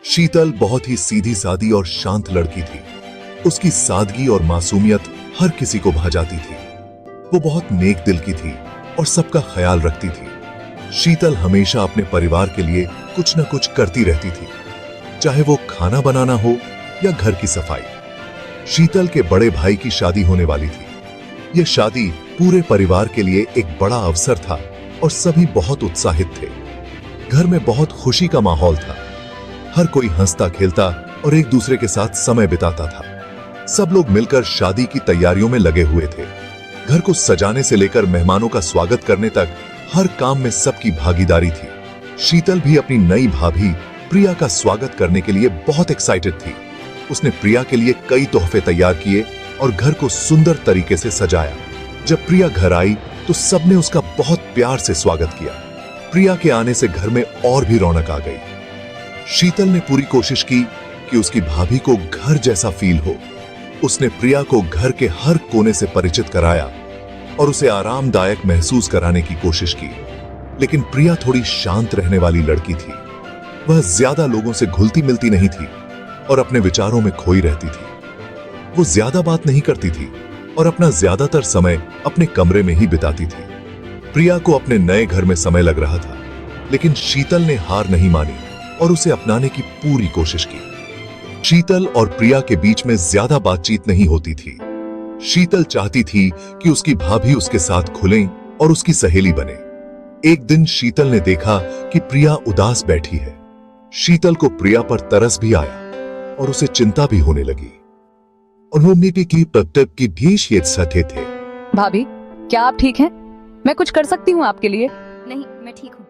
शीतल बहुत ही सीधी सादी और शांत लड़की थी। उसकी सादगी और मासूमियत हर किसी को भा जाती थी। वो बहुत नेक दिल की थी और सबका ख्याल रखती थी। शीतल हमेशा अपने परिवार के लिए कुछ न कुछ करती रहती थी, चाहे वो खाना बनाना हो या घर की सफाई। शीतल के बड़े भाई की शादी होने वाली थी। यह शादी पूरे परिवार के लिए एक बड़ा अवसर था और सभी बहुत उत्साहित थे। घर में बहुत खुशी का माहौल था। हर कोई हंसता खेलता और एक दूसरे के साथ समय बिताता था। सब लोग मिलकर शादी की तैयारियों में लगे हुए थे। घर को सजाने से लेकर मेहमानों का स्वागत करने तक हर काम में सबकी भागीदारी थी। शीतल भी अपनी नई भाभी प्रिया का स्वागत करने के लिए बहुत एक्साइटेड थी। उसने प्रिया के लिए कई तोहफे तैयार किए और घर को सुंदर तरीके से सजाया। जब प्रिया घर आई तो सबने उसका बहुत प्यार से स्वागत किया। प्रिया के आने से घर में और भी रौनक आ गई। शीतल ने पूरी कोशिश की कि उसकी भाभी को घर जैसा फील हो। उसने प्रिया को घर के हर कोने से परिचित कराया और उसे आरामदायक महसूस कराने की कोशिश की। लेकिन प्रिया थोड़ी शांत रहने वाली लड़की थी। वह ज्यादा लोगों से घुलती मिलती नहीं थी और अपने विचारों में खोई रहती थी। वो ज्यादा बात नहीं करती थी और अपना ज्यादातर समय अपने कमरे में ही बिताती थी। प्रिया को अपने नए घर में समय लग रहा था, लेकिन शीतल ने हार नहीं मानी और उसे अपनाने की पूरी कोशिश की। शीतल और प्रिया के बीच में ज्यादा बातचीत नहीं होती थी। शीतल चाहती थी कि उसकी भाभी उसके साथ खुलें और उसकी सहेली बने। एक दिन शीतल ने देखा कि प्रिया उदास बैठी है। शीतल को प्रिया पर तरस भी आया और उसे चिंता भी होने लगी। उन्होंने की तब की भीष सटे थे। भाभी, क्या आप ठीक हैं? मैं कुछ कर सकती हूँ आपके लिए? नहीं, मैं ठीक हूँ।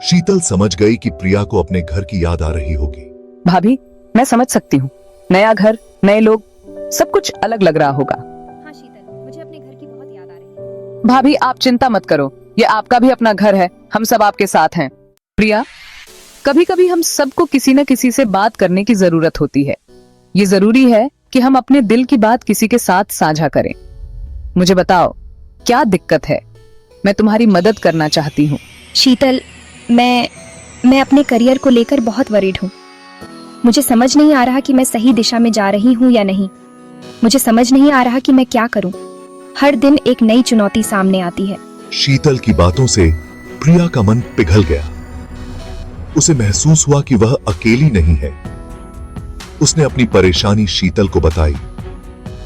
शीतल समझ गई कि प्रिया को अपने घर की याद आ रही होगी। भाभी, मैं समझ सकती हूँ। नया घर, नए लोग, सब कुछ अलग लग रहा होगा। हाँ शीतल, मुझे अपने घर की बहुत याद आ रही है। भाभी, आप चिंता मत करो। ये आपका भी अपना घर है। हम सब आपके साथ हैं। प्रिया, कभी कभी हम सबको किसी न किसी से बात करने की जरूरत होती है। ये जरूरी है कि हम अपने दिल की बात किसी के साथ साझा करें। मुझे बताओ, क्या दिक्कत है? मैं तुम्हारी मदद करना चाहती हूँ। शीतल, मैं अपने करियर को लेकर बहुत वरीड हूँ। मुझे समझ नहीं आ रहा कि मैं सही दिशा में जा रही हूँ या नहीं। मुझे समझ नहीं आ रहा कि मैं क्या करूँ। हर दिन एक नई चुनौती सामने आती है। शीतल की बातों से प्रिया का मन पिघल गया। उसे महसूस हुआ कि वह अकेली नहीं है। उसने अपनी परेशानी शीतल को बताई।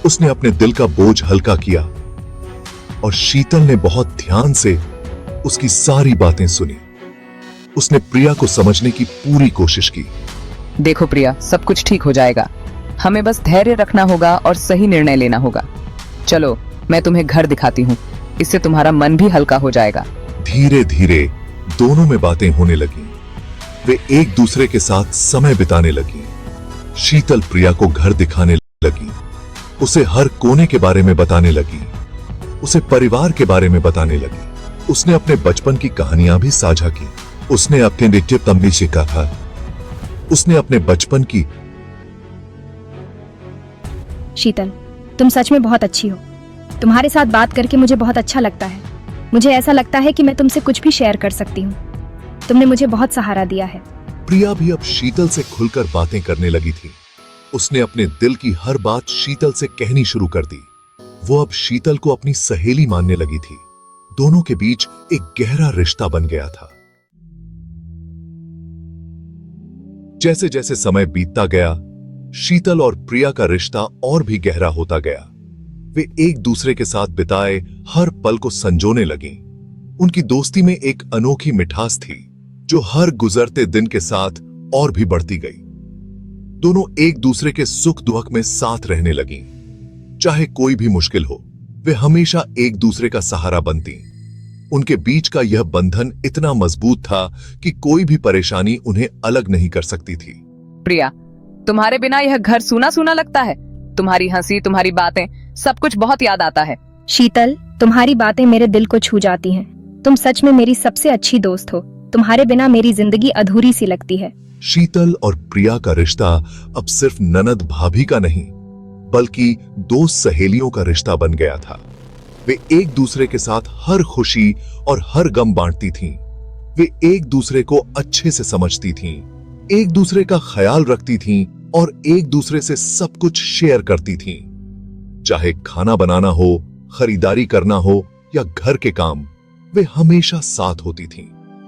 उसने अपने दिल का बोझ हल्का किया और शीतल ने बहुत ध्यान से उसकी सारी बातें सुनी। उसने प्रिया को समझने की पूरी कोशिश की। देखो प्रिया, सब कुछ ठीक हो जाएगा। हमें बस धैर्य रखना होगा और सही निर्णय लेना होगा। चलो, मैं तुम्हें घर दिखाती हूँ। इससे तुम्हारा मन भी हल्का हो जाएगा। धीरे धीरे दोनों में बातें होने लगी। वे एक दूसरे के साथ समय बिताने लगी। शीतल प्रिया को घर दिखाने लगी। उसे हर कोने के बारे में बताने लगी। उसे परिवार के बारे में बताने लगी। उसने अपने बचपन की कहानियां भी साझा की। उसने अपने नित्य तम्बी सीखा था। उसने अपने बचपन की। शीतल, तुम सच में बहुत अच्छी हो। तुम्हारे साथ बात करके मुझे बहुत अच्छा लगता है। मुझे ऐसा लगता है कि मैं तुमसे कुछ भी शेयर कर सकती हूँ। तुमने मुझे बहुत सहारा दिया है। प्रिया भी अब शीतल से खुलकर बातें करने लगी थी। उसने अपने दिल की हर बात शीतल से कहनी शुरू कर दी। वो अब शीतल को अपनी सहेली मानने लगी थी। दोनों के बीच एक गहरा रिश्ता बन गया था। जैसे जैसे समय बीतता गया, शीतल और प्रिया का रिश्ता और भी गहरा होता गया। वे एक दूसरे के साथ बिताए हर पल को संजोने लगीं। उनकी दोस्ती में एक अनोखी मिठास थी जो हर गुजरते दिन के साथ और भी बढ़ती गई। दोनों एक दूसरे के सुख दुख में साथ रहने लगीं। चाहे कोई भी मुश्किल हो, वे हमेशा एक दूसरे का सहारा बनती। उनके बीच का यह बंधन इतना मजबूत था कि कोई भी परेशानी उन्हें अलग नहीं कर सकती थी। प्रिया, तुम्हारे बिना यह घर सूना सूना लगता है। तुम्हारी हंसी, तुम्हारी बातें, सब कुछ बहुत याद आता है। शीतल, तुम्हारी बातें मेरे दिल को छू जाती हैं। तुम सच में मेरी सबसे अच्छी दोस्त हो। तुम्हारे बिना मेरी जिंदगी अधूरी सी लगती है। शीतल और प्रिया का रिश्ता अब सिर्फ ननद भाभी का नहीं, बल्कि दो सहेलियों का रिश्ता बन गया था। वे एक दूसरे के साथ हर खुशी और हर गम बांटती थीं। वे एक दूसरे को अच्छे से समझती थीं, एक दूसरे का ख्याल रखती थीं और एक दूसरे से सब कुछ शेयर करती थीं। चाहे खाना बनाना हो, खरीदारी करना हो या घर के काम, वे हमेशा साथ होती थीं।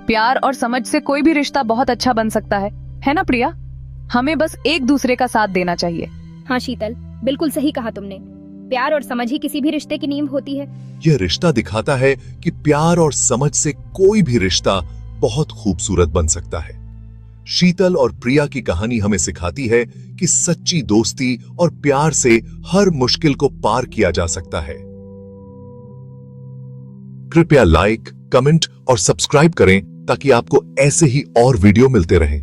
प्यार और समझ से कोई भी रिश्ता बहुत अच्छा बन सकता है ना प्रिया? हमें बस एक दूसरे का साथ देना चाहिए। हाँ शीतल, बिल्कुल सही कहा तुमने। प्यार और समझ ही किसी भी रिश्ते की नींव होती है। यह रिश्ता दिखाता है कि प्यार और समझ से कोई भी रिश्ता बहुत खूबसूरत बन सकता है। शीतल और प्रिया की कहानी हमें सिखाती है कि सच्ची दोस्ती और प्यार से हर मुश्किल को पार किया जा सकता है। कृपया लाइक, कमेंट और सब्सक्राइब करें ताकि आपको ऐसे ही और वीडियो मिलते रहें।